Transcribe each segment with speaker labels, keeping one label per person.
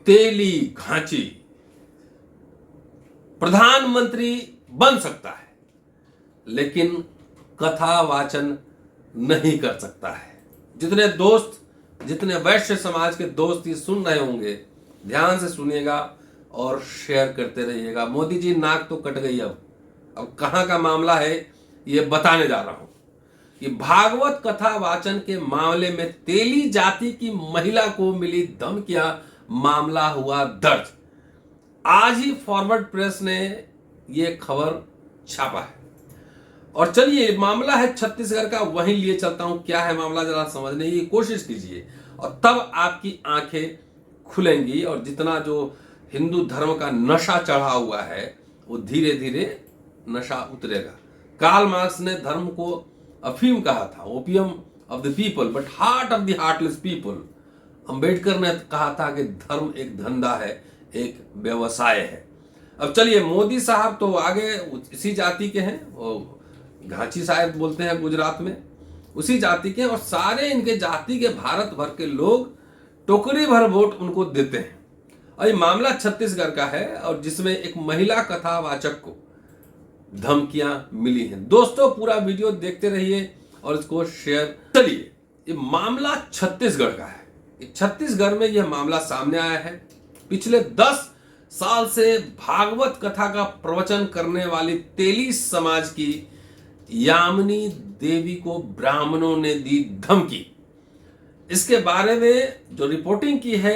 Speaker 1: तेली घांची प्रधानमंत्री बन सकता है, लेकिन कथा वाचन नहीं कर सकता है। जितने दोस्त, जितने वैश्य समाज के दोस्त ये सुन रहे होंगे, ध्यान से सुनिएगा और शेयर करते रहिएगा। मोदी जी, नाक तो कट गई। अब कहां का मामला है ये बताने जा रहा हूं कि भागवत कथा वाचन के मामले में तेली जाति की महिला को मिली धमकियां, मामला हुआ दर्ज। आज ही फॉरवर्ड प्रेस ने यह खबर छापा है। और चलिए, मामला है छत्तीसगढ़ का, वहीं लिए चलता हूं। क्या है मामला, जरा समझने की कोशिश कीजिए और तब आपकी आंखें खुलेंगी और जितना जो हिंदू धर्म का नशा चढ़ा हुआ है वो धीरे धीरे नशा उतरेगा। कार्ल मार्क्स ने धर्म को अफीम कहा था, opium of the people but heart of the heartless people. Ambedkar ने कहा था कि धर्म एक धंधा है, एक व्यवसाय है। अब चलिए, मोदी साहब तो आगे इसी जाति के हैं, वो घांची शायद बोलते हैं गुजरात में, उसी जाति के, और सारे इनके जाति के भारत भर के लोग टोकरी भर वोट उनको देते हैं। और ये मामला छत्तीसगढ़ का है और जिसमें एक महिला कथावाचक को धमकियां मिली हैं। दोस्तों, पूरा वीडियो देखते रहिए और इसको शेयर। चलिए, ये मामला छत्तीसगढ़ का है। छत्तीसगढ़ में यह मामला सामने आया है। पिछले 10 साल से भागवत कथा का प्रवचन करने वाली तेली समाज की यामिनी देवी को ब्राह्मणों ने दी धमकी। इसके बारे में जो रिपोर्टिंग की है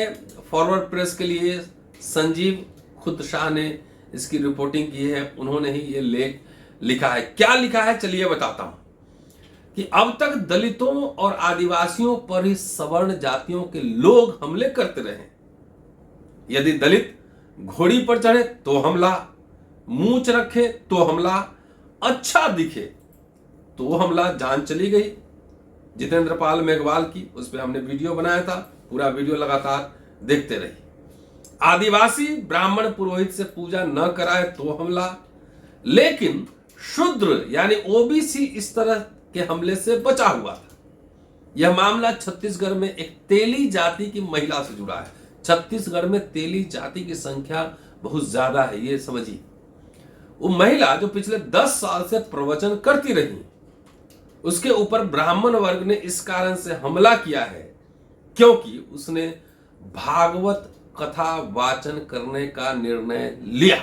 Speaker 1: फॉरवर्ड प्रेस के लिए, संजीव खुद शाह ने इसकी रिपोर्टिंग की है। उन्होंने ही ये लेख लिखा है। क्या लिखा है चलिए बताता हूं कि अब तक दलितों और आदिवासियों पर ही सवर्ण जातियों के लोग हमले करते रहे। यदि दलित घोड़ी पर चढ़े तो हमला, मूंछ रखे तो हमला, अच्छा दिखे तो हमला। जान चली गई जितेंद्र पाल मेघवाल की, उस पर हमने वीडियो बनाया था। पूरा वीडियो लगातार देखते रहिए। आदिवासी ब्राह्मण पुरोहित से पूजा न कराए तो हमला, लेकिन शूद्र यानी ओबीसी इस तरह के हमले से बचा हुआ था। यह मामला छत्तीसगढ़ में एक तेली जाति की महिला से जुड़ा है। छत्तीसगढ़ में तेली जाति की संख्या बहुत ज्यादा है, ये समझिए। वो महिला जो पिछले 10 साल से प्रवचन करती रही, उसके ऊपर ब्राह्मण वर्ग ने इस कारण से हमला किया है क्योंकि उसने भागवत कथा वाचन करने का निर्णय लिया।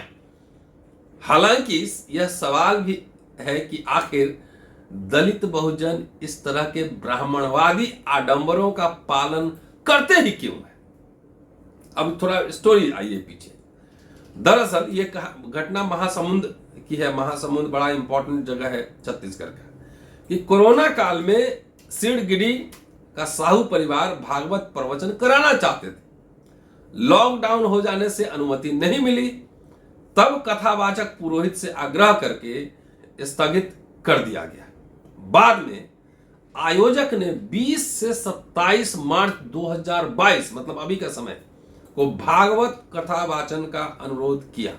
Speaker 1: हालांकि यह सवाल भी है कि आखिर दलित बहुजन इस तरह के ब्राह्मणवादी आडंबरों का पालन करते ही क्यों है। अब थोड़ा स्टोरी आइए पीछे। दरअसल ये घटना महासमुंद की है। महासमुंद बड़ा इंपॉर्टेंट जगह है छत्तीसगढ़ का। कि कोरोना काल में सिड़गिरी का साहू परिवार भागवत प्रवचन कराना चाहते थे। लॉकडाउन हो जाने से अनुमति नहीं मिली। तब कथावाचक पुरोहित से आग्रह करके स्थगित कर दिया गया। बाद में आयोजक ने 20 से 27 मार्च 2022 मतलब अभी का समय को भागवत कथा वाचन का अनुरोध किया।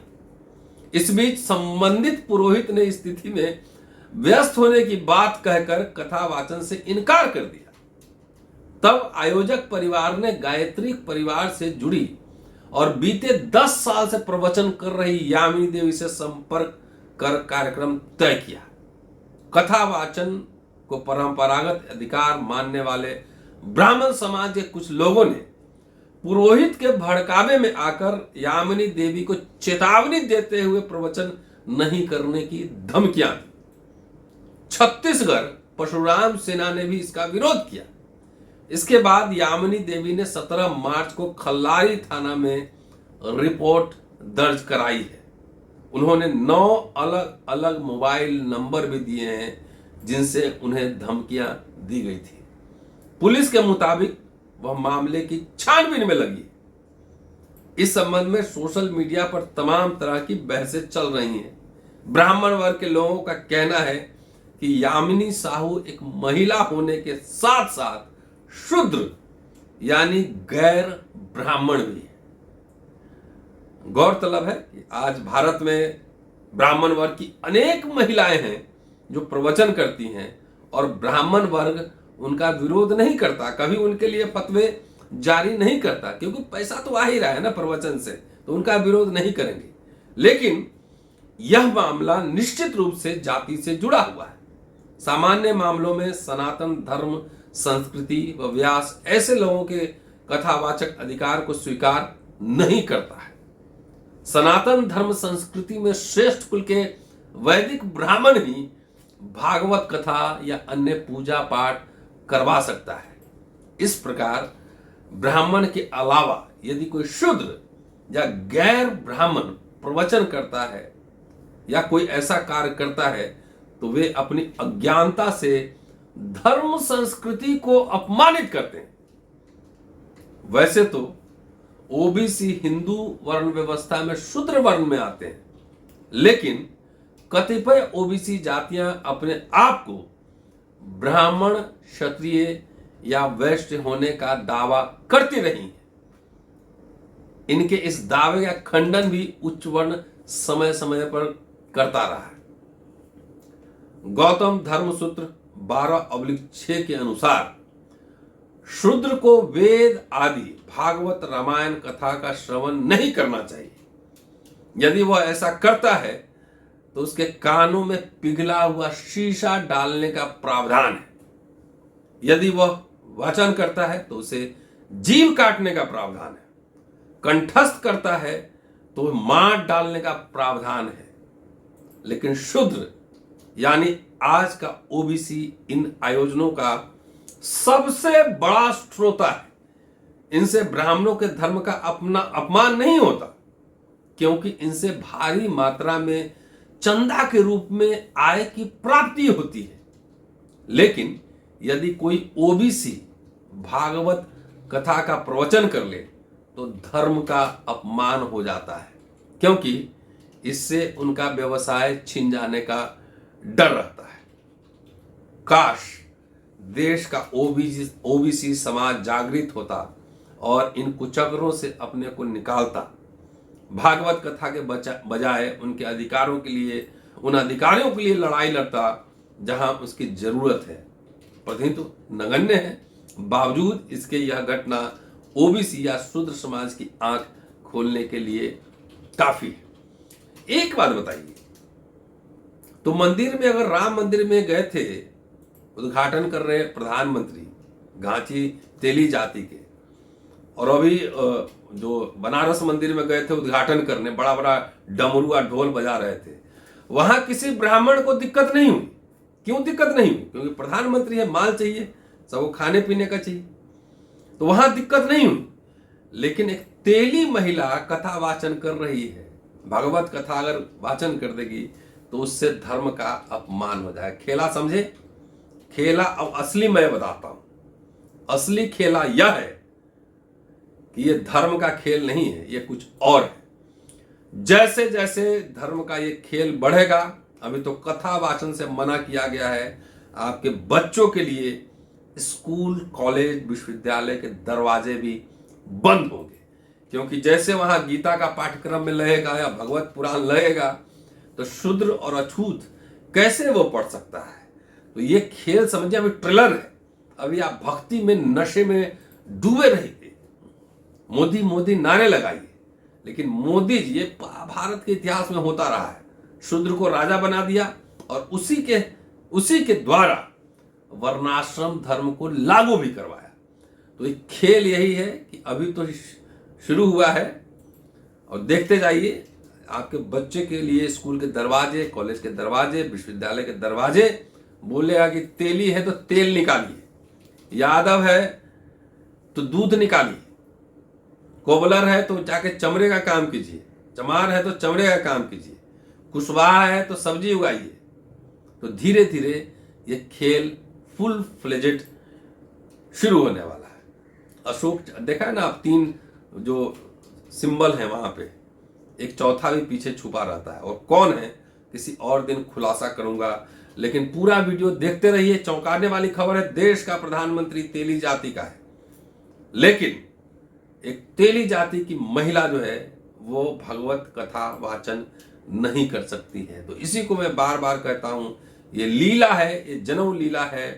Speaker 1: इस बीच संबंधित पुरोहित ने स्थिति में व्यस्त होने की बात कहकर कथा वाचन से इनकार कर दिया। तब आयोजक परिवार ने गायत्री परिवार से जुड़ी और बीते 10 साल से प्रवचन कर रही यामिनी देवी से संपर्क कर कार्यक्रम तय किया। कथा वाचन को परंपरागत अधिकार मानने वाले ब्राह्मण समाज के कुछ लोगों ने पुरोहित के भड़कावे में आकर यामिनी देवी को चेतावनी देते हुए प्रवचन नहीं करने की धमकियां दी। छत्तीसगढ़ परशुराम सेना ने भी इसका विरोध किया। इसके बाद यामिनी देवी ने 17 मार्च को खल्लारी थाना में रिपोर्ट दर्ज कराई है। उन्होंने 9 अलग अलग मोबाइल नंबर भी दिए हैं जिनसे उन्हें धमकियां दी गई थी। पुलिस के मुताबिक वह मामले की छानबीन में लगी। इस संबंध में सोशल मीडिया पर तमाम तरह की बहसें चल रही हैं। ब्राह्मण वर्ग के लोगों का कहना है कि यामिनी साहू एक महिला होने के साथ साथ शूद्र यानी गैर ब्राह्मण भी है। गौरतलब है कि आज भारत में ब्राह्मण वर्ग की अनेक महिलाएं हैं जो प्रवचन करती हैं और ब्राह्मण वर्ग उनका विरोध नहीं करता, कभी उनके लिए फतवे जारी नहीं करता, क्योंकि पैसा तो आ ही रहा है ना प्रवचन से, तो उनका विरोध नहीं करेंगे। लेकिन यह मामला निश्चित रूप से जाति से जुड़ा हुआ है। सामान्य मामलों में सनातन धर्म, संस्कृति व व्यास ऐसे लोगों के कथावाचक अधिकार को स्वीकार नहीं करता है। सनातन धर्म संस्कृति में श्रेष्ठ कुल के वैदिक ब्राह्मण ही भागवत कथा या अन्य पूजा पाठ करवा सकता है। इस प्रकार ब्राह्मण के अलावा यदि कोई शूद्र या गैर ब्राह्मण प्रवचन करता है या कोई ऐसा कार्य करता है तो वे अपनी अज्ञानता से धर्म संस्कृति को अपमानित करते हैं। वैसे तो ओबीसी हिंदू वर्ण व्यवस्था में शूद्र वर्ण में आते हैं, लेकिन कतिपय ओबीसी जातियां अपने आप को ब्राह्मण, क्षत्रिय या वैश्य होने का दावा करती रही हैं। इनके इस दावे का खंडन भी उच्च वर्ण समय समय पर करता रहा है। गौतम धर्मसूत्र 12/6 के अनुसार शूद्र को वेद आदि भागवत रामायण कथा का श्रवण नहीं करना चाहिए। यदि वह ऐसा करता है तो उसके कानों में पिघला हुआ शीशा डालने का प्रावधान है। यदि वह वाचन करता है तो उसे जीव काटने का प्रावधान है। कंठस्थ करता है तो मार डालने का प्रावधान है। लेकिन शूद्र यानी आज का ओबीसी इन आयोजनों का सबसे बड़ा श्रोता है। इनसे ब्राह्मणों के धर्म का अपना अपमान नहीं होता, क्योंकि इनसे भारी मात्रा में चंदा के रूप में आय की प्राप्ति होती है। लेकिन यदि कोई ओबीसी भागवत कथा का प्रवचन कर ले तो धर्म का अपमान हो जाता है, क्योंकि इससे उनका व्यवसाय छिन जाने का डर रहता है। काश देश का ओबीसी समाज जागृत होता और इन कुचक्रों से अपने को निकालता, भागवत कथा के बजाय उनके अधिकारों के लिए, उन अधिकारियों के लिए लड़ाई लड़ता जहां उसकी जरूरत है। परंतु नगण्य है, बावजूद इसके यह घटना ओबीसी या शूद्र समाज की आंख खोलने के लिए काफी है। एक बात बताइए, तो मंदिर में, अगर राम मंदिर में गए थे, उद्घाटन कर रहे प्रधानमंत्री घाची तेली जाति के, और अभी जो बनारस मंदिर में गए थे उद्घाटन करने, बड़ा बड़ा डमरुआ ढोल बजा रहे थे, वहां किसी ब्राह्मण को दिक्कत नहीं हुई। क्यों दिक्कत नहीं हुई? क्योंकि प्रधानमंत्री है, माल चाहिए, सबको खाने पीने का चाहिए, तो वहां दिक्कत नहीं हुई। लेकिन एक तेली महिला कथा वाचन कर रही है, भगवत कथा अगर वाचन कर देगी तो उससे धर्म का अपमान हो जाए। खेला समझे? खेला अब असली मैं बताता हूं। असली खेला यह है कि ये धर्म का खेल नहीं है, ये कुछ और है। जैसे जैसे धर्म का ये खेल बढ़ेगा, अभी तो कथा वाचन से मना किया गया है, आपके बच्चों के लिए स्कूल, कॉलेज, विश्वविद्यालय के दरवाजे भी बंद होंगे, क्योंकि जैसे वहां गीता का पाठ्यक्रम में लगेगा या भगवत पुराण लगेगा तो शूद्र और अछूत कैसे वो पढ़ सकता है। तो ये खेल समझिए अभी ट्रेलर है। अभी आप भक्ति में, नशे में डूबे रहिए, मोदी मोदी नारे लगाइए, लेकिन मोदी जी, ये भारत के इतिहास में होता रहा है, शूद्र को राजा बना दिया और उसी के द्वारा वर्णाश्रम धर्म को लागू भी करवाया। तो एक खेल यही है कि अभी तो शुरू हुआ है और देखते जाइए, आपके बच्चे के लिए स्कूल के दरवाजे, कॉलेज के दरवाजे, विश्वविद्यालय के दरवाजे बोलेगा कि तेली है तो तेल निकालिए, यादव है तो दूध निकालिए, कोबलर है तो जाके चमड़े का काम कीजिए, चमार है तो चमड़े का काम कीजिए, कुशवाहा है तो सब्जी उगाइए। तो धीरे धीरे ये खेल फुल फ्लेजेड शुरू होने वाला है। अशोक देखा है ना आप, 3 जो सिंबल है वहां पे, एक चौथा भी पीछे छुपा रहता है, और कौन है किसी और दिन खुलासा करूंगा। लेकिन पूरा वीडियो देखते रहिए। चौंकाने वाली खबर है, देश का प्रधानमंत्री तेली जाति का है, लेकिन एक तेली जाति की महिला जो है वो भगवत कथा वाचन नहीं कर सकती है। तो इसी को मैं बार बार कहता हूं, ये लीला है, ये जन्म लीला है।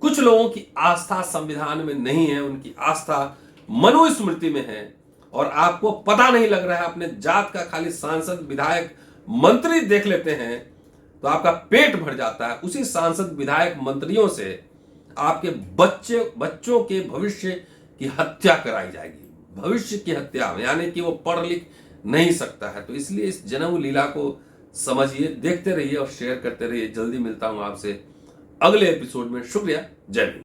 Speaker 1: कुछ लोगों की आस्था संविधान में नहीं है, उनकी आस्था मनुस्मृति में है और आपको पता नहीं लग रहा है, अपने जात का खाली सांसद विधायक मंत्री देख लेते हैं तो आपका पेट भर जाता है, उसी सांसद विधायक मंत्रियों से आपके बच्चों के भविष्य की हत्या कराई जाएगी। भविष्य की हत्या यानी कि वो पढ़ लिख नहीं सकता है। तो इसलिए इस जनेऊ लीला को समझिए, देखते रहिए और शेयर करते रहिए। जल्दी मिलता हूं आपसे अगले एपिसोड में। शुक्रिया। जय हिंद।